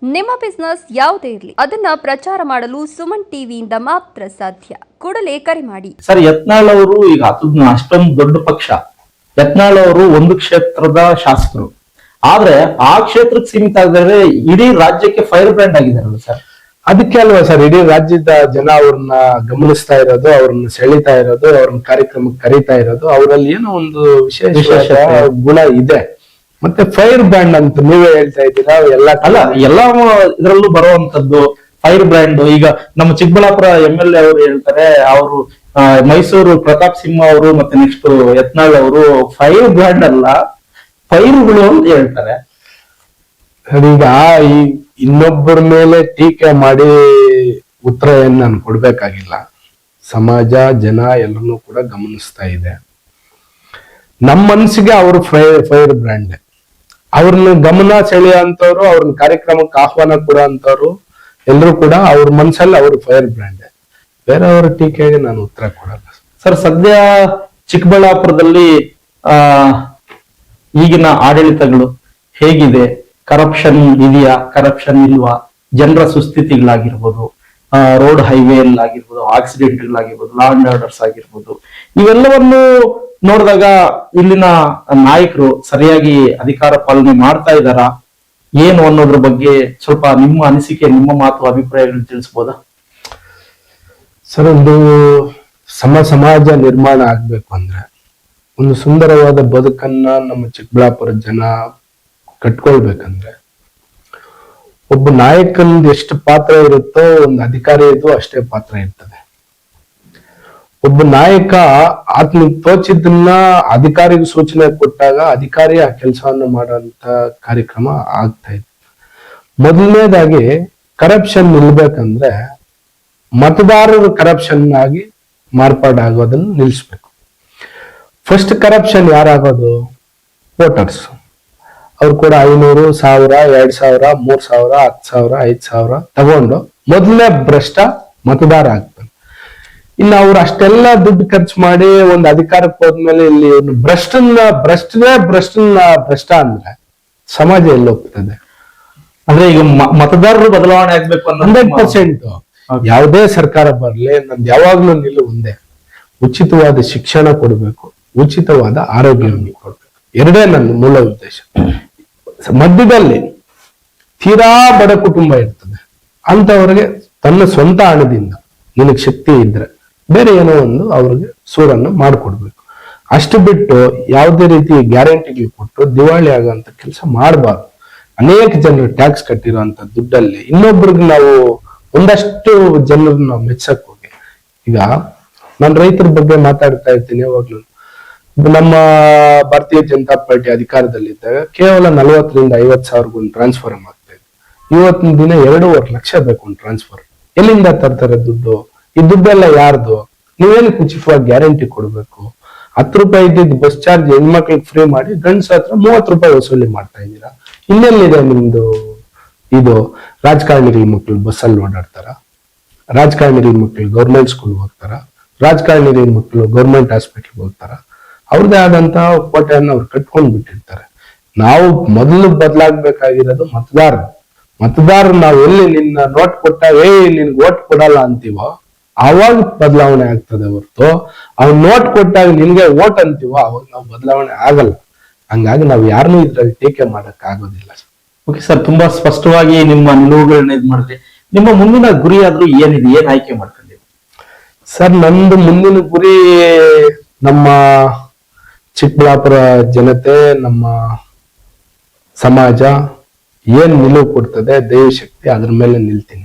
ನಿಮ್ಮ ಬಿಸ್ನೆಸ್ ಯಾವುದೇ ಇರಲಿ ಅದನ್ನ ಪ್ರಚಾರ ಮಾಡಲು ಸುಮನ್ ಟಿವಿಯಿಂದ ಮಾತ್ರ ಸಾಧ್ಯ. ಕೂಡಲೇ ಕರೆ ಮಾಡಿ. ಸರ್, ಯತ್ನಾಳ್ ಅವರು ಈಗ ಅಷ್ಟೊಂದು ದೊಡ್ಡ ಪಕ್ಷ. ಯತ್ನಾಳ್ ಅವರು ಒಂದು ಕ್ಷೇತ್ರದ ಶಾಸಕರು, ಆದ್ರೆ ಆ ಕ್ಷೇತ್ರಕ್ಕೆ ಸೀಮಿತ ಆಗಿದ್ರೆ ಇಡೀ ರಾಜ್ಯಕ್ಕೆ ಫೈರ್ ಬ್ರ್ಯಾಂಡ್ ಆಗಿದಾರಲ್ಲ ಸರ್. ಅದಕ್ಕೆ ಅಲ್ವಾ ಸರ್ ಇಡೀ ರಾಜ್ಯದ ಜನ ಅವ್ರನ್ನ ಗಮನಿಸ್ತಾ ಇರೋದು, ಅವ್ರನ್ನ ಸೆಳೀತಾ ಇರೋದು, ಅವ್ರನ್ನ ಕಾರ್ಯಕ್ರಮಕ್ಕೆ ಕರೀತಾ ಇರೋದು. ಅವರಲ್ಲಿ ಏನೋ ಒಂದು ವಿಶೇಷ ಗುಣ ಇದೆ. ಮತ್ತೆ ಫೈರ್ ಬ್ರ್ಯಾಂಡ್ ಅಂತ ನೀವೇ ಹೇಳ್ತಾ ಇದ್ದೀರಾ, ಎಲ್ಲ ಇದ್ರಲ್ಲೂ ಬರುವಂತದ್ದು ಫೈರ್ ಬ್ರ್ಯಾಂಡ್. ಈಗ ನಮ್ಮ ಚಿಕ್ಕಬಳ್ಳಾಪುರ MLA ಅವರು ಹೇಳ್ತಾರೆ, ಅವರು ಮೈಸೂರು ಪ್ರತಾಪ್ ಸಿಂಹ ಅವರು ಮತ್ತೆ ನೆಕ್ಸ್ಟ್ ಯತ್ನಾಳ್ ಅವರು ಫೈರ್ ಬ್ರ್ಯಾಂಡ್ ಅಲ್ಲ, ಫೈರ್ಗಳು ಅಂತ ಹೇಳ್ತಾರೆ. ಈಗ ಈ ಇನ್ನೊಬ್ಬರ ಮೇಲೆ ಟೀಕೆ ಮಾಡಿ ಉತ್ತರ ಏನ್ ನಾನು ಕೊಡ್ಬೇಕಾಗಿಲ್ಲ. ಸಮಾಜ, ಜನ ಎಲ್ಲರನ್ನೂ ಕೂಡ ಗಮನಿಸ್ತಾ ಇದೆ. ನಮ್ಮ ಮನಸ್ಸಿಗೆ ಅವರು ಫೈರ್ ಬ್ರ್ಯಾಂಡ್. ಅವ್ರನ್ನ ಗಮನ ಸೆಳೆಯುವಂತವ್ರು, ಅವ್ರನ್ನ ಕಾರ್ಯಕ್ರಮಕ್ಕೆ ಆಹ್ವಾನ ಕೊಡೋ ಅಂತವ್ರು ಎಲ್ಲರೂ ಕೂಡ ಅವ್ರ ಮನ್ಸಲ್ಲಿ ಅವ್ರ ಫೈರ್ ಬ್ರ್ಯಾಂಡ್. ಬೇರೆಯವರ ಟೀಕೆಗೆ ನಾನು ಉತ್ತರ ಕೊಡಲ್ಲ ಸರ್. ಸದ್ಯ ಚಿಕ್ಕಬಳ್ಳಾಪುರದಲ್ಲಿ ಈಗಿನ ಆಡಳಿತಗಳು ಹೇಗಿದೆ? ಕರಪ್ಷನ್ ಇದೆಯಾ, ಕರಪ್ಷನ್ ಇಲ್ವಾ? ಜನರ ಸುಸ್ಥಿತಿಗಳಾಗಿರ್ಬೋದು, ರೋಡ್ ಹೈವೇ ಆಗಿರ್ಬೋದು, ಆಕ್ಸಿಡೆಂಟ್ಗಳಾಗಿರ್ಬೋದು, ಲಾ ಅಂಡ್ ಆರ್ಡರ್ಸ್ ಆಗಿರ್ಬೋದು, ಇವೆಲ್ಲವನ್ನು ನೋಡಿದಾಗ ಇಲ್ಲಿನ ನಾಯಕರು ಸರಿಯಾಗಿ ಅಧಿಕಾರ ಪಾಲನೆ ಮಾಡ್ತಾ ಇದ್ದಾರಾ ಏನು ಅನ್ನೋದ್ರ ಬಗ್ಗೆ ಸ್ವಲ್ಪ ನಿಮ್ಮ ಅನಿಸಿಕೆ, ನಿಮ್ಮ ಮಾತು, ಅಭಿಪ್ರಾಯಗಳನ್ನ ತಿಳಿಸಬಹುದಾ ಸರ್? ಒಂದು ಸಮಾಜ ನಿರ್ಮಾಣ ಆಗ್ಬೇಕು ಅಂದ್ರೆ, ಒಂದು ಸುಂದರವಾದ ಬದುಕನ್ನ ನಮ್ಮ ಚಿಕ್ಕಬಳ್ಳಾಪುರ ಜನ ಕಟ್ಕೊಳ್ಬೇಕಂದ್ರೆ, ಒಬ್ಬ ನಾಯಕಂದು ಎಷ್ಟು ಪಾತ್ರ ಇರುತ್ತೋ ಒಂದು ಅಧಿಕಾರಿಯದು ಅಷ್ಟೇ ಪಾತ್ರ ಇರ್ತದೆ. ಒಬ್ಬ ನಾಯಕ ಆತನಿಗೆ ತೋಚಿದ್ದನ್ನ ಅಧಿಕಾರಿಗೆ ಸೂಚನೆ ಕೊಟ್ಟಾಗ ಅಧಿಕಾರಿ ಆ ಕೆಲಸವನ್ನು ಮಾಡುವಂತ ಕಾರ್ಯಕ್ರಮ ಆಗ್ತಾ ಇದೆ. ಮೊದಲನೇದಾಗಿ ಕರಪ್ಷನ್ ನಿಲ್ಬೇಕಂದ್ರೆ ಮತದಾರರು ಕರಪ್ಷನ್ ಆಗಿ ಮಾರ್ಪಾಡಾಗೋದನ್ನು ನಿಲ್ಲಿಸ್ಬೇಕು. ಫಸ್ಟ್ ಕರಪ್ಷನ್ ಯಾರಾಗೋದು? ವೋಟರ್ಸ್. ಅವ್ರು ಕೂಡ 500, 1000, 2000, 3000, 10,000, 5,000 ತಗೊಂಡು ಮೊದಲನೇ ಭ್ರಷ್ಟ ಮತದಾರ ಆಗ್ತಾನೆ. ಇನ್ನು ಅವ್ರು ಅಷ್ಟೆಲ್ಲ ದುಡ್ಡು ಖರ್ಚು ಮಾಡಿ ಒಂದು ಅಧಿಕಾರಕ್ಕೆ ಹೋದ್ಮೇಲೆ ಇಲ್ಲಿ ಭ್ರಷ್ಟ ಅಂದ್ರೆ ಸಮಾಜ ಎಲ್ಲಿ ಹೋಗ್ತದೆ? ಅಂದ್ರೆ ಈಗ ಮತದಾರರು ಬದಲಾವಣೆ ಆಗ್ಬೇಕು 100%. ಯಾವುದೇ ಸರ್ಕಾರ ಬರ್ಲಿ, ನಂದು ಯಾವಾಗ್ಲೂ ನಿಲ್ಲು ಒಂದೇ, ಉಚಿತವಾದ ಶಿಕ್ಷಣ ಕೊಡ್ಬೇಕು, ಉಚಿತವಾದ ಆರೋಗ್ಯವನ್ನು ಕೊಡ್ಬೇಕು. ಎರಡೇ ನನ್ನ ಮೂಲ ಉದ್ದೇಶ. ಮಧ್ಯದಲ್ಲಿ ತೀರಾ ಬಡ ಕುಟುಂಬ ಇರ್ತದೆ, ಅಂತವರಿಗೆ ತನ್ನ ಸ್ವಂತ ಹಣದಿಂದ ನಿನಗೆ ಶಕ್ತಿ ಇದ್ರೆ ಬೇರೆ ಏನೋ ಒಂದು ಅವ್ರಿಗೆ ಸೂರನ್ನು ಮಾಡಿಕೊಡ್ಬೇಕು. ಅಷ್ಟು ಬಿಟ್ಟು ಯಾವುದೇ ರೀತಿ ಗ್ಯಾರಂಟಿಗಳು ಕೊಟ್ಟು ದಿವಾಳಿ ಆಗೋಂಥ ಕೆಲಸ ಮಾಡಬಾರ್ದು. ಅನೇಕ ಜನರು ಟ್ಯಾಕ್ಸ್ ಕಟ್ಟಿರುವಂತ ದುಡ್ಡಲ್ಲಿ ಇನ್ನೊಬ್ರಿಗೆ ನಾವು ಒಂದಷ್ಟು ಜನರನ್ನ ನಾವು ಮೆಚ್ಚಕ್ ಹೋಗಿ, ಈಗ ನಾನು ರೈತರ ಬಗ್ಗೆ ಮಾತಾಡ್ತಾ ಇರ್ತೀನಿ ಯಾವಾಗ್ಲೂ. ನಮ್ಮ ಭಾರತೀಯ ಜನತಾ ಪಾರ್ಟಿ ಅಧಿಕಾರದಲ್ಲಿದ್ದಾಗ ಕೇವಲ 40,000 ರಿಂದ 50,000 ಒಂದು ಟ್ರಾನ್ಸ್ಫರ್ ಆಗ್ತಾ ಇದೆ. ಇವತ್ತಿನ ದಿನ 2.5 ಲಕ್ಷ ಬೇಕು ಒಂದು ಟ್ರಾನ್ಸ್ಫರ್. ಎಲ್ಲಿಂದ ತರ್ತಾರೆ ದುಡ್ಡು? ಈ ದುಡ್ಡೆಲ್ಲ ಯಾರ್ದು? ನೀವೇನಕ್ಕೆ ಉಚಿತವಾಗಿ ಗ್ಯಾರಂಟಿ ಕೊಡ್ಬೇಕು? 10 ರೂಪಾಯಿ ಇದ್ದಿದ್ದು ಬಸ್ ಚಾರ್ಜ್ ಹೆಣ್ಮಕ್ಳಿಗೆ ಫ್ರೀ ಮಾಡಿ ಗಂಡ್ಸ ಹತ್ರ 30 ರೂಪಾಯಿ ವಸೂಲಿ ಮಾಡ್ತಾ ಇದ್ದೀರಾ. ಇನ್ನೆಲ್ಲಿದೆ ನಿಮ್ದು ಇದು? ರಾಜಕಾರಣಿಗಳ ಮಕ್ಳು ಬಸ್ಸಲ್ಲಿ ಓಡಾಡ್ತಾರ? ರಾಜಕಾರಣಿಗಳ ಮಕ್ಳು ಗೌರ್ಮೆಂಟ್ ಸ್ಕೂಲ್ ಹೋಗ್ತಾರ? ರಾಜಕಾರಣಿಗಳ ಮಕ್ಳು ಗೌರ್ಮೆಂಟ್ ಹಾಸ್ಪಿಟಲ್ಗೆ ಹೋಗ್ತಾರ? ಅವ್ರದೇ ಆದಂತ ಕೋಟೆಯನ್ನು ಅವ್ರು ಕಟ್ಕೊಂಡ್ ಬಿಟ್ಟಿರ್ತಾರೆ. ನಾವು ಮೊದಲು ಬದಲಾಗ್ಬೇಕಾಗಿರೋದು ಮತದಾರರು ನಾವು ಎಲ್ಲಿ ನಿನ್ನ ನೋಟ್ ಕೊಟ್ಟಾಗ ನಿನ್ಗೆ ಓಟ್ ಕೊಡಲ್ಲ ಅಂತೀವೋ ಅವಾಗ ಬದಲಾವಣೆ ಆಗ್ತದೆ ಹೊರತು ಅವ್ನು ನೋಟ್ ಕೊಟ್ಟಾಗ ನಿನ್ಗೆ ಓಟ್ ಅಂತೀವೋ ಅವಾಗ ನಾವು ಬದಲಾವಣೆ ಆಗಲ್ಲ. ಹಂಗಾಗಿ ನಾವು ಯಾರನ್ನೂ ಇದ್ರಲ್ಲಿ ಟೀಕೆ ಮಾಡಕ್ ಆಗೋದಿಲ್ಲ. ಓಕೆ ಸರ್, ತುಂಬಾ ಸ್ಪಷ್ಟವಾಗಿ ನಿಮ್ಮ ನಿಲುವುಗಳನ್ನ ಇದು ಮಾಡಿದ್ರೆ, ನಿಮ್ಮ ಮುಂದಿನ ಗುರಿ ಆದ್ರೂ ಏನಿದೆ? ಏನ್ ಆಯ್ಕೆ ಮಾಡ್ಕೊಂಡಿದ್ದೀವಿ ಸರ್? ನಂದು ಮುಂದಿನ ಗುರಿ ನಮ್ಮ ಚಿಕ್ಕಬಳ್ಳಾಪುರ ಜನತೆ, ನಮ್ಮ ಸಮಾಜ ಏನ್ ನಿಲುವು ಕೊಡ್ತದೆ, ದೈವಶಕ್ತಿ, ಅದ್ರ ಮೇಲೆ ನಿಲ್ತೀನಿ.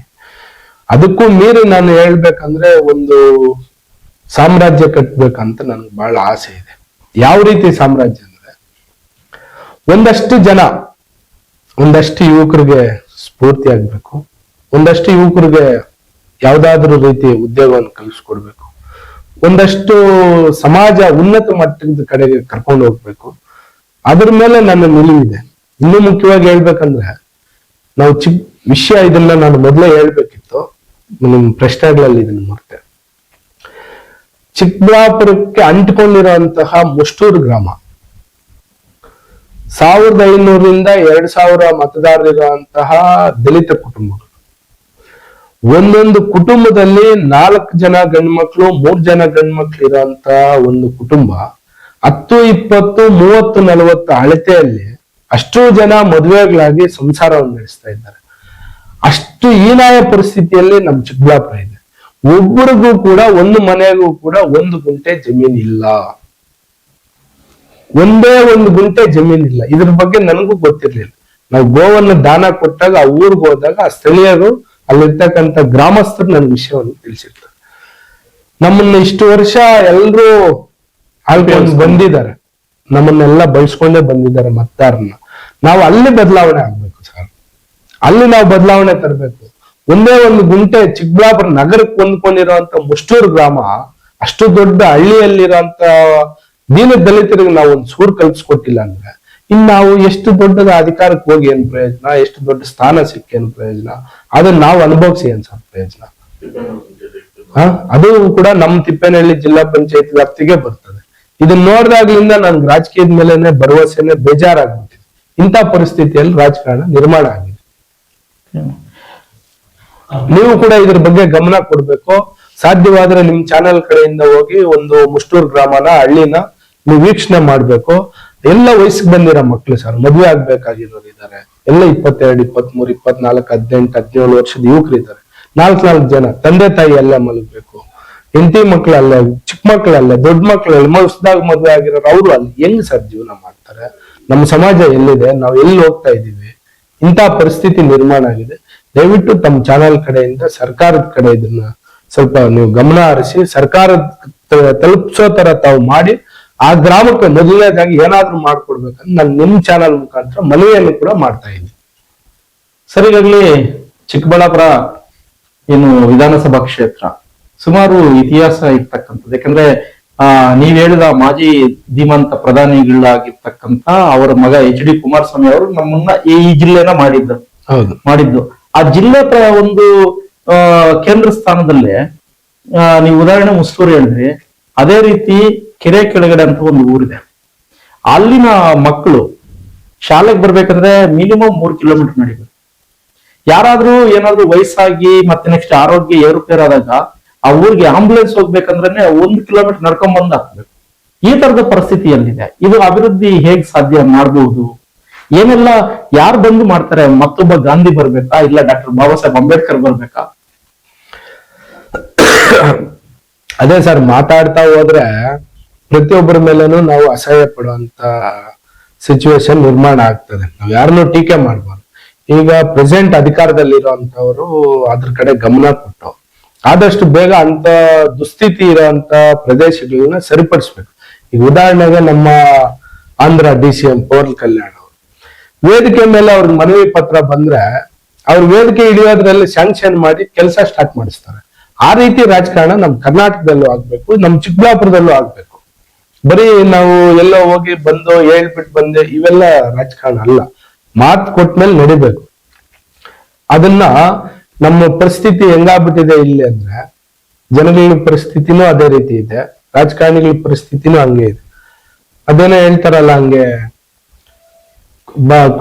ಅದಕ್ಕೂ ಮೀರಿ ನಾನು ಹೇಳ್ಬೇಕಂದ್ರೆ ಒಂದು ಸಾಮ್ರಾಜ್ಯ ಕಟ್ಬೇಕಂತ ನನ್ಗೆ ಬಹಳ ಆಸೆ ಇದೆ. ಯಾವ ರೀತಿ ಸಾಮ್ರಾಜ್ಯ ಅಂದ್ರೆ, ಒಂದಷ್ಟು ಜನ, ಒಂದಷ್ಟು ಯುವಕರಿಗೆ ಸ್ಫೂರ್ತಿ ಆಗ್ಬೇಕು, ಒಂದಷ್ಟು ಯುವಕರಿಗೆ ಯಾವ್ದಾದ್ರು ರೀತಿ ಉದ್ಯೋಗವನ್ನು ಕಲಿಸ್ಕೊಡ್ಬೇಕು, ಒಂದಷ್ಟು ಸಮಾಜ ಉನ್ನತ ಮಟ್ಟದ ಕಡೆಗೆ ಕರ್ಕೊಂಡು ಹೋಗ್ಬೇಕು. ಅದ್ರ ಮೇಲೆ ನನ್ನ ನಿಲುವಿದೆ. ಇನ್ನೂ ಮುಖ್ಯವಾಗಿ ಹೇಳ್ಬೇಕಂದ್ರೆ, ನಾವು ವಿಷಯ ಇದನ್ನ ನಾನು ಮೊದಲೇ ಹೇಳ್ಬೇಕಿತ್ತು, ನಿಮ್ ಪ್ರಶ್ನೆಗಳಲ್ಲಿ ಇದನ್ನ ಮರ್ತೆ. ಚಿಕ್ಕಬಳ್ಳಾಪುರಕ್ಕೆ ಅಂಟಿಕೊಂಡಿರುವಂತಹ ಮುಷ್ಟೂರು ಗ್ರಾಮ 1500ರಿಂದ 2000 ಮತದಾರರಿರುವಂತಹ ದಲಿತ ಕುಟುಂಬಗಳು. ಒಂದೊಂದು ಕುಟುಂಬದಲ್ಲಿ 4 ಜನ ಗಂಡ್ಮಕ್ಳು 3 ಜನ ಗಂಡ್ಮಕ್ಳು ಇರುವಂತ ಒಂದು ಕುಟುಂಬ 10, 20, 30, 40 ಅಳತೆಯಲ್ಲಿ ಅಷ್ಟು ಜನ ಮದುವೆಗಳಾಗಿ ಸಂಸಾರವನ್ನು ನಡೆಸ್ತಾ ಇದ್ದಾರೆ. ಅಷ್ಟು ಹೀನಾಯ ಪರಿಸ್ಥಿತಿಯಲ್ಲಿ ನಮ್ಮ ಚಿಕ್ಕಬಳ್ಳಾಪುರ ಇದೆ. ಒಬ್ಬರಿಗೂ ಕೂಡ ಒಂದು ಮನೆಗೂ ಕೂಡ 1 ಗುಂಟೆ ಜಮೀನ್ ಇಲ್ಲ. ಒಂದೇ 1 ಗುಂಟೆ ಜಮೀನ್ ಇಲ್ಲ. ಇದ್ರ ಬಗ್ಗೆ ನನಗೂ ಗೊತ್ತಿರ್ಲಿಲ್ಲ. ನಾವು ಗೋವನ್ನು ದಾನ ಕೊಟ್ಟಾಗ ಆ ಊರಿಗೆ ಹೋದಾಗ ಆ ಸ್ಥಳೀಯರು ಅಲ್ಲಿರ್ತಕ್ಕಂಥ ಗ್ರಾಮಸ್ಥರು ನನ್ನ ವಿಷಯವನ್ನು ತಿಳಿಸಿರ್ತಾರೆ. ನಮ್ಮನ್ನ ಇಷ್ಟು ವರ್ಷ ಎಲ್ರು ಆಳ್ಕೊಂಡು ಬಂದಿದ್ದಾರೆ, ನಮ್ಮನ್ನೆಲ್ಲ ಬಳಸ್ಕೊಂಡೇ ಬಂದಿದ್ದಾರೆ ಮತದಾರನ್ನ. ನಾವು ಅಲ್ಲಿ ಬದಲಾವಣೆ ಆಗ್ಬೇಕು ಸರ್, ಅಲ್ಲಿ ನಾವು ಬದಲಾವಣೆ ತರಬೇಕು. ಒಂದೇ 1 ಗುಂಟೆ ಚಿಕ್ಕಬಳ್ಳಾಪುರ ನಗರಕ್ಕೆ ಹೊಂದ್ಕೊಂಡಿರೋಂಥ ಮುಷ್ಟೂರು ಗ್ರಾಮ, ಅಷ್ಟು ದೊಡ್ಡ ಹಳ್ಳಿಯಲ್ಲಿರೋಂಥ ದೀನ ದಲಿತರಿಗೆ ನಾವು ಒಂದು ಸೂರು ಕಲ್ಪಿಸ್ಕೊಟ್ಟಿಲ್ಲ ಅಂದ್ರೆ ಇನ್ನು ನಾವು ಎಷ್ಟು ದೊಡ್ಡದ ಅಧಿಕಾರಕ್ಕೆ ಹೋಗಿ ಏನ್ ಪ್ರಯೋಜನ, ಎಷ್ಟು ದೊಡ್ಡ ಸ್ಥಾನ ಸಿಕ್ಕೇನು ಪ್ರಯೋಜನ, ಅದನ್ನ ನಾವು ಅನುಭವಿಸಿ ಏನ್ ಸರ್ ಪ್ರಯೋಜನ? ಅದು ಕೂಡ ನಮ್ಮ ತಿಪ್ಪೇನಹಳ್ಳಿ ಜಿಲ್ಲಾ ಪಂಚಾಯತ್ ವ್ಯಾಪ್ತಿಗೆ ಬರ್ತದೆ. ಇದನ್ನ ನೋಡಿದಾಗ್ಲಿಂದ ನನ್ಗೆ ರಾಜಕೀಯದ ಮೇಲೆನೆ ಭರವಸೆನೆ ಬೇಜಾರಾಗ್ಬಿಟ್ಟಿದೆ. ಇಂಥ ಪರಿಸ್ಥಿತಿಯಲ್ಲಿ ರಾಜಕಾರಣ ನಿರ್ಮಾಣ ಆಗಿದೆ. ನೀವು ಕೂಡ ಇದ್ರ ಬಗ್ಗೆ ಗಮನ ಕೊಡ್ಬೇಕು. ಸಾಧ್ಯವಾದ್ರೆ ನಿಮ್ ಚಾನೆಲ್ ಕಡೆಯಿಂದ ಹೋಗಿ ಒಂದು ಮುಷ್ಟೂರ್ ಗ್ರಾಮನ, ಹಳ್ಳಿನ ನೀವು ವೀಕ್ಷಣೆ ಮಾಡ್ಬೇಕು. ಎಲ್ಲ ವಯಸ್ಸಿಗೆ ಬಂದಿರೋ ಮಕ್ಳು ಸರ್, ಮದುವೆ ಆಗ್ಬೇಕಾಗಿರೋರು ಇದ್ದಾರೆ. ಎಲ್ಲ 22, 23, 24, 18, 17 ವರ್ಷದ ಯುವಕರು ಇದ್ದಾರೆ. 4 ಜನ ತಂದೆ ತಾಯಿ ಎಲ್ಲ ಮಲಗಬೇಕು. ಹೆಂಡತಿ ಮಕ್ಳು ಅಲ್ಲೇ, ಚಿಕ್ಕ ಮಕ್ಳು ಅಲ್ಲೇ, ದೊಡ್ಡ ಮಕ್ಳು ಅಲ್ಲೇ, ಹೊಸದಾಗ ಮದುವೆ ಆಗಿರೋರು ಅವರು ಅಲ್ಲಿ ಹೆಂಗ್ ಸರ್ ಜೀವನ ಮಾಡ್ತಾರೆ? ನಮ್ಮ ಸಮಾಜ ಎಲ್ಲಿದೆ? ನಾವು ಎಲ್ಲಿ ಹೋಗ್ತಾ ಇದ್ದೀವಿ? ಇಂಥ ಪರಿಸ್ಥಿತಿ ನಿರ್ಮಾಣ ಆಗಿದೆ. ದಯವಿಟ್ಟು ತಮ್ಮ ಚಾನೆಲ್ ಕಡೆಯಿಂದ ಸರ್ಕಾರದ ಕಡೆ ಇದನ್ನ ಸ್ವಲ್ಪ ನೀವು ಗಮನ ಹರಿಸಿ ಸರ್ಕಾರದ ತಲುಪಿಸೋ ತರ ತಾವು ಮಾಡಿ ಆ ಗ್ರಾಮಕ್ಕೆ ಮೊದಲನೇದಾಗಿ ಏನಾದ್ರೂ ಮಾಡ್ಕೊಡ್ಬೇಕಂತ ನಾನು ನಿಮ್ ಚಾನೆಲ್ ಮುಖಾಂತರ ಮನವಿಯನ್ನು ಕೂಡ ಮಾಡ್ತಾ ಇದ್ದೀನಿ. ಸರ್, ಈಗಾಗಲೇ ಚಿಕ್ಕಬಳ್ಳಾಪುರ ಏನು ವಿಧಾನಸಭಾ ಕ್ಷೇತ್ರ ಸುಮಾರು ಇತಿಹಾಸ ಇರ್ತಕ್ಕಂಥದ್ದು. ಯಾಕಂದ್ರೆ ನೀವ್ ಹೇಳಿದ ಮಾಜಿ ಧೀಮಂತ ಪ್ರಧಾನಿಗಳಾಗಿರ್ತಕ್ಕಂಥ ಅವರ ಮಗ HD ಕುಮಾರಸ್ವಾಮಿ ಅವರು ನಮ್ಮನ್ನ ಈ ಜಿಲ್ಲೆನ ಮಾಡಿದ್ದು. ಆ ಜಿಲ್ಲೆ ಒಂದು ಕೇಂದ್ರ ಸ್ಥಾನದಲ್ಲೇ ನೀವು ಉದಾಹರಣೆ ಮುಸ್ತೂರು ಹೇಳಿದ್ರಿ. ಅದೇ ರೀತಿ ಕೆರೆ ಕೆಳಗಡೆ ಅಂತ ಒಂದು ಊರಿದೆ. ಅಲ್ಲಿನ ಮಕ್ಕಳು ಶಾಲೆಗೆ ಬರ್ಬೇಕಂದ್ರೆ ಮಿನಿಮಮ್ 3 ಕಿಲೋಮೀಟರ್ ನಡಿಬೇಕು. ಯಾರಾದ್ರೂ ಏನಾದ್ರೂ ವಯಸ್ಸಾಗಿ ಮತ್ತೆ ನೆಕ್ಸ್ಟ್ ಆರೋಗ್ಯ ಏರುಪೇರಾದಾಗ ಆ ಊರಿಗೆ ಆಂಬುಲೆನ್ಸ್ ಹೋಗ್ಬೇಕಂದ್ರೆ 1 ಕಿಲೋಮೀಟರ್ ನಡ್ಕೊಂಡ್ ಬಂದ್ ಹಾಕ್ಬೇಕು. ಈ ತರದ ಪರಿಸ್ಥಿತಿಯಲ್ಲಿದೆ. ಇದು ಅಭಿವೃದ್ಧಿ ಹೇಗ್ ಸಾಧ್ಯ ಮಾಡಬಹುದು? ಏನೆಲ್ಲ ಯಾರು ಬಂದು ಮಾಡ್ತಾರೆ? ಮತ್ತೊಬ್ಬ ಗಾಂಧಿ ಬರ್ಬೇಕಾ, ಇಲ್ಲ ಡಾಕ್ಟರ್ ಬಾಬಾ ಸಾಹೇಬ್ ಅಂಬೇಡ್ಕರ್ ಬರ್ಬೇಕಾ? ಅದೇ ಸರ್, ಮಾತಾಡ್ತಾ ಹೋದ್ರೆ ಪ್ರತಿಯೊಬ್ಬರ ಮೇಲೇನು ನಾವು ಅಸಹ್ಯ ಪಡುವಂತ ಸಿಚುವೇಶನ್ ನಿರ್ಮಾಣ ಆಗ್ತದೆ. ನಾವು ಯಾರನ್ನೂ ಟೀಕೆ ಮಾಡಬಾರ್ದು. ಈಗ ಪ್ರೆಸೆಂಟ್ ಅಧಿಕಾರದಲ್ಲಿರುವಂತವರು ಅದ್ರ ಕಡೆ ಗಮನ ಕೊಟ್ಟು ಆದಷ್ಟು ಬೇಗ ಅಂತ ದುಸ್ಥಿತಿ ಇರುವಂತ ಪ್ರದೇಶಗಳನ್ನ ಸರಿಪಡಿಸ್ಬೇಕು. ಈಗ ಉದಾಹರಣೆಗೆ ನಮ್ಮ ಆಂಧ್ರ DCM ಪವನ್ ಕಲ್ಯಾಣ್ ಅವರು ವೇದಿಕೆ ಮೇಲೆ ಅವ್ರಿಗೆ ಮನವಿ ಪತ್ರ ಬಂದ್ರೆ ಅವ್ರ ವೇದಿಕೆ ಹಿಡಿಯೋದ್ರಲ್ಲಿ ಸ್ಯಾಂಕ್ಷನ್ ಮಾಡಿ ಕೆಲಸ ಸ್ಟಾರ್ಟ್ ಮಾಡಿಸ್ತಾರೆ. ಆ ರೀತಿ ರಾಜಕಾರಣ ನಮ್ ಕರ್ನಾಟಕದಲ್ಲೂ ಆಗ್ಬೇಕು, ನಮ್ ಚಿಕ್ಕಬಳ್ಳಾಪುರದಲ್ಲೂ ಆಗ್ಬೇಕು. ಬರೀ ನಾವು ಎಲ್ಲೋ ಹೋಗಿ ಬಂದು ಹೇಳ್ಬಿಟ್ಟು ಬಂದೆ ಇವೆಲ್ಲ ರಾಜಕಾರಣ ಅಲ್ಲ. ಮಾತು ಕೊಟ್ಮೇಲೆ ನಡಿಬೇಕು. ಅದನ್ನ ನಮ್ಮ ಪರಿಸ್ಥಿತಿ ಹೆಂಗಾಗ್ಬಿಟ್ಟಿದೆ ಇಲ್ಲಿ ಅಂದ್ರೆ ಜನಗಳ ಪರಿಸ್ಥಿತಿನೂ ಅದೇ ರೀತಿ ಇದೆ, ರಾಜಕಾರಣಿಗಳ ಪರಿಸ್ಥಿತಿನೂ ಹಂಗೆ ಇದೆ. ಅದೇನೋ ಹೇಳ್ತಾರಲ್ಲ, ಹಂಗೆ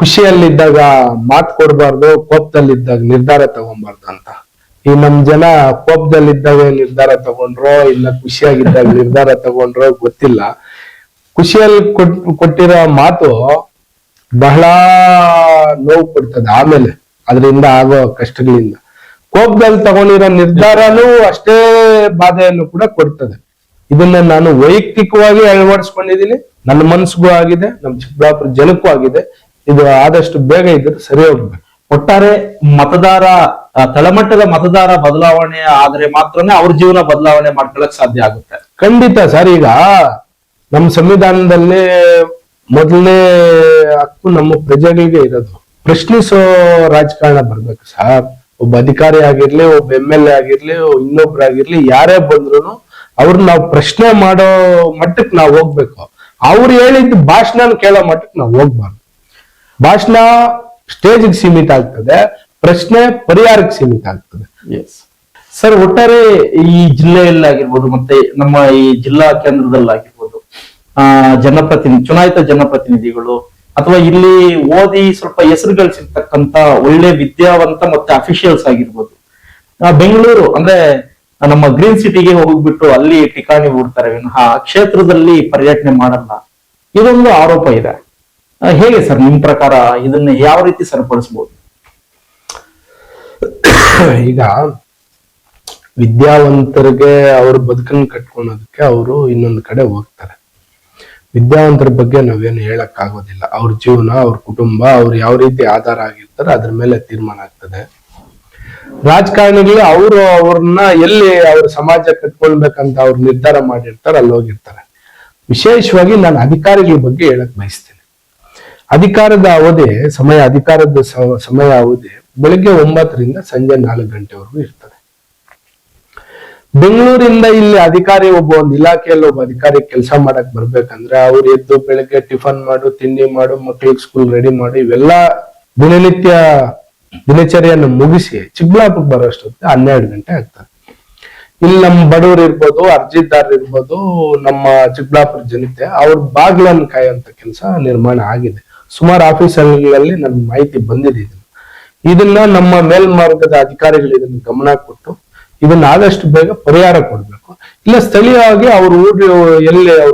ಖುಷಿಯಲ್ಲಿದ್ದಾಗ ಮಾತು ಕೊಡಬಾರ್ದು, ಕೋಪದಲ್ಲಿದ್ದಾಗ ನಿರ್ಧಾರ ತಗೊಂಬಾರ್ದು ಅಂತ. ಈ ನಮ್ ಜನ ಕೋಪದಲ್ಲಿದ್ದಾಗ ನಿರ್ಧಾರ ತಗೊಂಡ್ರೋ ಇಲ್ಲ ಖುಷಿಯಾಗಿದ್ದಾಗ ನಿರ್ಧಾರ ತಗೊಂಡ್ರೋ ಗೊತ್ತಿಲ್ಲ. ಖುಷಿಯಲ್ಲಿ ಕೊಟ್ಟಿರೋ ಮಾತು ಬಹಳ ನೋವು ಕೊಡ್ತದೆ ಆಮೇಲೆ ಅದರಿಂದ ಆಗೋ ಕಷ್ಟಗಳಿಂದ. ಕೋಪದಲ್ಲಿ ತಗೊಂಡಿರೋ ನಿರ್ಧಾರನೂ ಅಷ್ಟೇ ಬಾಧೆಯನ್ನು ಕೂಡ ಕೊಡ್ತದೆ. ಇದನ್ನ ನಾನು ವೈಯಕ್ತಿಕವಾಗಿ ಅಳವಡಿಸ್ಕೊಂಡಿದ್ದೀನಿ. ನನ್ನ ಮನಸ್ಸಿಗೂ ಆಗಿದೆ, ನಮ್ಮ ಚಿಕ್ಕಬಳ್ಳಾಪುರ ಜನಕ್ಕೂ ಆಗಿದೆ. ಇದು ಆದಷ್ಟು ಬೇಗ ಇದ್ರೆ ಸರಿ ಹೋಗ್ಬೇಕು. ಒಟ್ಟಾರೆ ಮತದಾರ ತಳಮಟ್ಟದ ಮತದಾರ ಬದಲಾವಣೆ ಆದ್ರೆ ಮಾತ್ರನೇ ಅವ್ರ ಜೀವನ ಬದಲಾವಣೆ ಮಾಡ್ಕೊಳಕ್ ಸಾಧ್ಯ ಆಗುತ್ತೆ. ಖಂಡಿತ ಸರ್. ಈಗ ನಮ್ಮ ಸಂವಿಧಾನದಲ್ಲಿ ಮೊದಲನೇ ಹಕ್ಕು ನಮ್ಮ ಪ್ರಜೆಗಳಿಗೆ ಇರೋದು. ಪ್ರಶ್ನಿಸೋ ರಾಜಕಾರಣ ಬರ್ಬೇಕು ಸರ್. ಒಬ್ಬ ಅಧಿಕಾರಿ ಆಗಿರ್ಲಿ, ಒಬ್ಬ MLA ಆಗಿರ್ಲಿ, ಇನ್ನೊಬ್ರಾಗಿರ್ಲಿ, ಯಾರೇ ಬಂದ್ರು ಅವ್ರನ್ನ ನಾವು ಪ್ರಶ್ನೆ ಮಾಡೋ ಮಟ್ಟಕ್ಕೆ ನಾವು ಹೋಗ್ಬೇಕು. ಅವ್ರು ಹೇಳಿದ್ದು ಭಾಷಣ ಕೇಳೋ ಮಟ್ಟಕ್ಕೆ ನಾವು ಹೋಗ್ಬಾರ್ದು. ಭಾಷಣ ಸ್ಟೇಜ್ಗೆ ಸೀಮಿತ ಆಗ್ತದೆ, ಪ್ರಶ್ನೆ ಪರಿಹಾರಕ್ಕೆ ಸೀಮಿತ ಆಗ್ತದೆ. ಸರ್, ಒಟ್ಟಾರೆ ಈ ಜಿಲ್ಲೆಯಲ್ಲಾಗಿರ್ಬೋದು ಮತ್ತೆ ನಮ್ಮ ಈ ಜಿಲ್ಲಾ ಕೇಂದ್ರದಲ್ಲಾಗಿರ್ಬೋದು ಚುನಾಯಿತ ಜನಪ್ರತಿನಿಧಿಗಳು ಅಥವಾ ಇಲ್ಲಿ ಓದಿ ಸ್ವಲ್ಪ ಹೆಸರು ಗಳಿಸಿರ್ತಕ್ಕಂತ ಒಳ್ಳೆ ವಿದ್ಯಾವಂತ ಮತ್ತೆ ಅಫಿಷಿಯಲ್ಸ್ ಆಗಿರ್ಬೋದು. ಬೆಂಗಳೂರು ಅಂದ್ರೆ ನಮ್ಮ ಗ್ರೀನ್ ಸಿಟಿಗೆ ಹೋಗ್ಬಿಟ್ಟು ಅಲ್ಲಿ ಠಿಕಾಣಿ ಹೂಡ್ತಾರೆ ವಿನಃ ಕ್ಷೇತ್ರದಲ್ಲಿ ಪರ್ಯಟನೆ ಮಾಡಲ್ಲ. ಇದೊಂದು ಆರೋಪ ಇದೆ. ಹೇಗೆ ಸರ್ ನಿಮ್ ಪ್ರಕಾರ ಇದನ್ನ ಯಾವ ರೀತಿ ಸರಿಪಡಿಸಬಹುದು? ಈಗ ವಿದ್ಯಾವಂತರಿಗೆ ಅವ್ರ ಬದುಕನ್ನು ಕಟ್ಕೊಳೋದಕ್ಕೆ ಅವರು ಇನ್ನೊಂದು ಕಡೆ ಹೋಗ್ತಾರೆ. ವಿದ್ಯಾವಂತರ ಬಗ್ಗೆ ನಾವೇನು ಹೇಳಕ್ ಆಗೋದಿಲ್ಲ. ಅವ್ರ ಜೀವನ, ಅವ್ರ ಕುಟುಂಬ, ಅವ್ರು ಯಾವ ರೀತಿ ಆಧಾರ ಆಗಿರ್ತಾರೆ ಅದ್ರ ಮೇಲೆ ತೀರ್ಮಾನ ಆಗ್ತದೆ. ರಾಜಕಾರಣಿಗಳು ಅವ್ರನ್ನ ಎಲ್ಲಿ ಅವ್ರ ಸಮಾಜ ಕಟ್ಕೊಳ್ಬೇಕಂತ ಅವ್ರು ನಿರ್ಧಾರ ಮಾಡಿರ್ತಾರೆ ಅಲ್ಲಿ ಹೋಗಿರ್ತಾರೆ. ವಿಶೇಷವಾಗಿ ನಾನು ಅಧಿಕಾರಿಗಳ ಬಗ್ಗೆ ಹೇಳಕ್ ಬಯಸ್ತೇನೆ. ಅಧಿಕಾರದ ಅವಧಿ ಬೆಳಿಗ್ಗೆ 9ರಿಂದ ಸಂಜೆ 4 ಗಂಟೆವರೆಗೂ ಇರ್ತದೆ. ಬೆಂಗಳೂರಿಂದ ಇಲ್ಲಿ ಒಂದು ಇಲಾಖೆಯಲ್ಲಿ ಒಬ್ಬ ಅಧಿಕಾರಿ ಕೆಲಸ ಮಾಡಕ್ ಬರ್ಬೇಕಂದ್ರೆ ಅವ್ರು ಎದ್ದು ಬೆಳಿಗ್ಗೆ ಟಿಫನ್ ಮಾಡು, ತಿಂಡಿ ಮಾಡು, ಮಕ್ಳಿಗೆ ಸ್ಕೂಲ್ ರೆಡಿ ಮಾಡು, ಇವೆಲ್ಲ ದಿನಚರಿಯನ್ನು ಮುಗಿಸಿ ಚಿಕ್ಕಬಳ್ಳಾಪುರಕ್ಕೆ ಬರೋಷ್ಟೊತ್ತಿಗೆ 12 ಗಂಟೆ ಆಗ್ತದೆ. ಇಲ್ಲಿ ನಮ್ಮ ಬಡವರು ಇರ್ಬೋದು, ಅರ್ಜಿದಾರರು ಇರ್ಬೋದು, ನಮ್ಮ ಚಿಕ್ಕಬಳ್ಳಾಪುರ ಜನತೆ ಅವ್ರ ಬಾಗ್ಲನ್ನು ಕಾಯುವಂತ ಕೆಲಸ ನಿರ್ಮಾಣ ಆಗಿದೆ. ಸುಮಾರು ಆಫೀಸ್ಗಳಲ್ಲಿ ನನ್ ಮಾಹಿತಿ ಬಂದಿದೆ. ಇದನ್ನ ನಮ್ಮ ಮೇಲ್ಮಾರ್ಗದ ಅಧಿಕಾರಿಗಳು ಇದನ್ನ ಗಮನ ಕೊಟ್ಟು ಇದನ್ನ ಆದಷ್ಟು ಬೇಗ ಪರಿಹಾರ ಕೊಡ್ಬೇಕು. ಇಲ್ಲ ಸ್ಥಳೀಯವಾಗಿ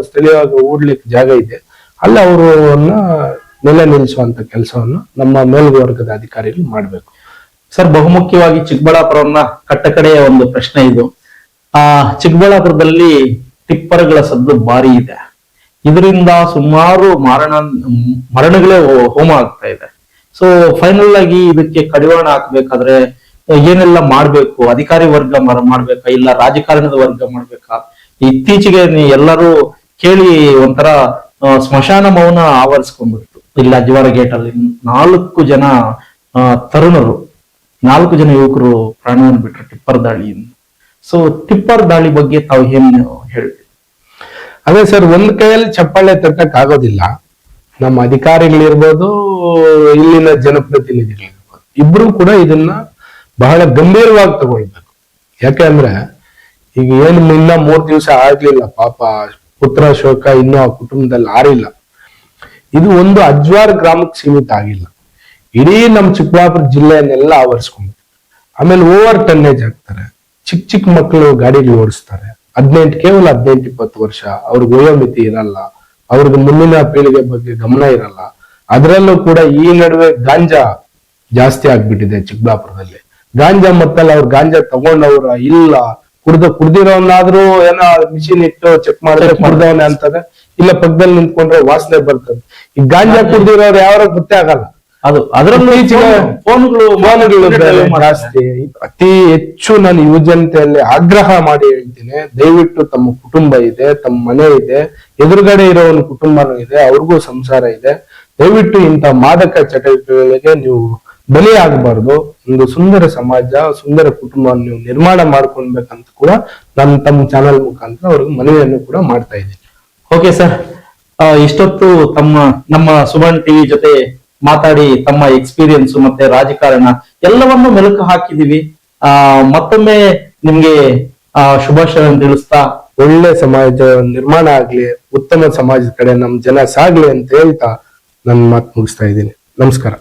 ಸ್ಥಳೀಯವಾಗಿ ಓಡ್ಲಿಕ್ಕೆ ಜಾಗ ಇದೆ ಅಲ್ಲಿ ಅವರನ್ನ ನಿಲ್ಲಿಸುವಂತ ಕೆಲಸವನ್ನು ನಮ್ಮ ಮೇಲ್ವರ್ಗದ ಅಧಿಕಾರಿಗಳು ಮಾಡ್ಬೇಕು. ಸರ್, ಬಹುಮುಖ್ಯವಾಗಿ ಚಿಕ್ಕಬಳ್ಳಾಪುರವನ್ನ ಕಟ್ಟಕಡೆಯ ಒಂದು ಪ್ರಶ್ನೆ ಇದು. ಚಿಕ್ಕಬಳ್ಳಾಪುರದಲ್ಲಿ ಟಿಪ್ಪರ್ಗಳ ಸದ್ದು ಭಾರಿ ಇದೆ. ಇದರಿಂದ ಸುಮಾರು ಮರಣಗಳೇ ಹೋಮ ಆಗ್ತಾ ಇದೆ. ಸೊ ಫೈನಲ್ ಆಗಿ ಇದಕ್ಕೆ ಕಡಿವಾಣ ಹಾಕ್ಬೇಕಾದ್ರೆ ಏನೆಲ್ಲ ಮಾಡ್ಬೇಕು? ಅಧಿಕಾರಿ ವರ್ಗ ಮಾಡ್ಬೇಕಾ, ಇಲ್ಲ ರಾಜಕಾರಣದ ವರ್ಗ ಮಾಡ್ಬೇಕಾ? ಇತ್ತೀಚೆಗೆ ಎಲ್ಲರೂ ಕೇಳಿ ಒಂಥರ ಸ್ಮಶಾನ ಮೌನ ಆವರಿಸ್ಕೊಂಡ್ಬಿಟ್ಟು ಇಲ್ಲ ಅಜ್ವಾರ ಗೇಟ್ ಅಲ್ಲಿ 4 ಜನ ತರುಣರು, 4 ಜನ ಯುವಕರು ಪ್ರಾಣವನ್ನು ಬಿಟ್ಟರು ಟಿಪ್ಪರ್ ದಾಳಿಯಿಂದ. ಸೊ ಟಿಪ್ಪರ್ ದಾಳಿ ಬಗ್ಗೆ ತಾವು ಏನು ಹೇಳ್ತೀವಿ? ಅದೇ ಸರ್, ಒಂದ್ ಕೈಯಲ್ಲಿ ಚಪ್ಪಾಳೆ ತಟ್ಟಕ್ ಆಗೋದಿಲ್ಲ. ನಮ್ಮ ಅಧಿಕಾರಿಗಳಿರ್ಬೋದು, ಇಲ್ಲಿನ ಜನಪ್ರತಿನಿಧಿಗಳಿರ್ಬೋದು, ಇಬ್ರು ಕೂಡ ಇದನ್ನ ಬಹಳ ಗಂಭೀರವಾಗಿ ತಗೊಳ್ಬೇಕು. ಯಾಕೆಂದ್ರೆ ಈಗ ಏನು ಇನ್ನ 3 ದಿವಸ ಆಗ್ಲಿಲ್ಲ, ಪಾಪ ಪುತ್ರ ಶೋಕ ಇನ್ನೂ ಆ ಕುಟುಂಬದಲ್ಲಿ ಆರಿಲ್ಲ. ಇದು ಒಂದು ಅಜ್ವಾರ್ ಗ್ರಾಮಕ್ಕೆ ಸೀಮಿತ ಆಗಿಲ್ಲ, ಇಡೀ ನಮ್ಮ ಚಿಕ್ಕಬಳ್ಳಾಪುರ ಜಿಲ್ಲೆಯನ್ನೆಲ್ಲ ಆವರಿಸ್ಕೊಂಡು. ಆಮೇಲೆ ಓವರ್ ಟನ್ನೇಜ್ ಆಗ್ತಾರೆ, ಚಿಕ್ಕ ಮಕ್ಕಳು ಗಾಡಿಗಳು ಓಡಿಸ್ತಾರೆ. ಕೇವಲ 18-20 ವರ್ಷ, ಅವ್ರಿಗೆ ವಯೋಮಿತಿ ಇರಲ್ಲ, ಅವ್ರಿಗೆ ಮುಂದಿನ ಪೀಳಿಗೆ ಬಗ್ಗೆ ಗಮನ ಇರಲ್ಲ. ಅದರಲ್ಲೂ ಕೂಡ ಈ ನಡುವೆ ಗಾಂಜಾ ಜಾಸ್ತಿ ಆಗ್ಬಿಟ್ಟಿದೆ ಚಿಕ್ಕಬಳ್ಳಾಪುರದಲ್ಲಿ. ಗಾಂಜಾ ಮತ್ತಲ್ಲ, ಅವ್ರು ಗಾಂಜಾ ತಗೊಂಡವ್ರ ಇಲ್ಲ ಕುಡ್ದಿರೋನಾದ್ರೂ ಏನೋ ಮಿಷಿನ್ ಇಟ್ಟು ಚೆಕ್ ಮಾಡಿದ್ರೆ ಕುಡ್ದವನೇ ಅಂತಾರೆ, ಇಲ್ಲ ಪಕ್ಕದಲ್ಲಿ ನಿಂತ್ಕೊಂಡ್ರೆ ವಾಸನೆ ಬರ್ತದೆ. ಈ ಗಾಂಜಾ ಕುಡ್ದಿರೋರು ಯಾರು ಗೊತ್ತೇ ಆಗಲ್ಲ. ಅದು ಅದರಲ್ಲೂ ಫೋನ್ಗಳು ಜಾಸ್ತಿ. ಅತಿ ಹೆಚ್ಚು ನಾನು ಯುವಜನತೆಯಲ್ಲಿ ಆಗ್ರಹ ಮಾಡಿ ಹೇಳ್ತೀನಿ, ದಯವಿಟ್ಟು ತಮ್ಮ ಕುಟುಂಬ ಇದೆ, ತಮ್ಮ ಮನೆ ಇದೆ, ಎದುರುಗಡೆ ಇರೋ ಒಂದು ಕುಟುಂಬನೂ ಇದೆ, ಅವ್ರಿಗೂ ಸಂಸಾರ ಇದೆ. ದಯವಿಟ್ಟು ಇಂಥ ಮಾದಕ ಚಟುವಟಿಕೆಗಳಿಗೆ ನೀವು ಬಲಿ ಆಗಬಾರ್ದು. ಒಂದು ಸುಂದರ ಸಮಾಜ, ಸುಂದರ ಕುಟುಂಬವನ್ನು ನೀವು ನಿರ್ಮಾಣ ಮಾಡ್ಕೊಳ್ಬೇಕಂತ ಕೂಡ ನಾನು ತಮ್ಮ ಚಾನೆಲ್ ಮುಖಾಂತರ ಅವ್ರಿಗೆ ಮನವಿಯನ್ನು ಕೂಡ ಮಾಡ್ತಾ ಇದ್ದೀನಿ. ಓಕೆ ಸರ್, ಇಷ್ಟೊತ್ತು ನಮ್ಮ ಸುಮನ್ ಟಿವಿ ಜೊತೆ ಮಾತಾಡಿ ತಮ್ಮ ಎಕ್ಸ್ಪೀರಿಯನ್ಸ್ ಮತ್ತೆ ರಾಜಕಾರಣ ಎಲ್ಲವನ್ನು ಮೆಲುಕು ಹಾಕಿದೀವಿ. ಮತ್ತೊಮ್ಮೆ ನಿಮ್ಗೆ ಶುಭಾಶಯ ತಿಳಿಸ್ತಾ, ಒಳ್ಳೆ ಸಮಾಜ ನಿರ್ಮಾಣ ಆಗ್ಲಿ, ಉತ್ತಮ ಸಮಾಜದ ಕಡೆ ನಮ್ ಜನ ಸಾಗ್ಲಿ ಅಂತ ಹೇಳ್ತಾ ನನ್ನ ಮಾತು ಮುಗಿಸ್ತಾ ಇದ್ದೀನಿ. ನಮಸ್ಕಾರ.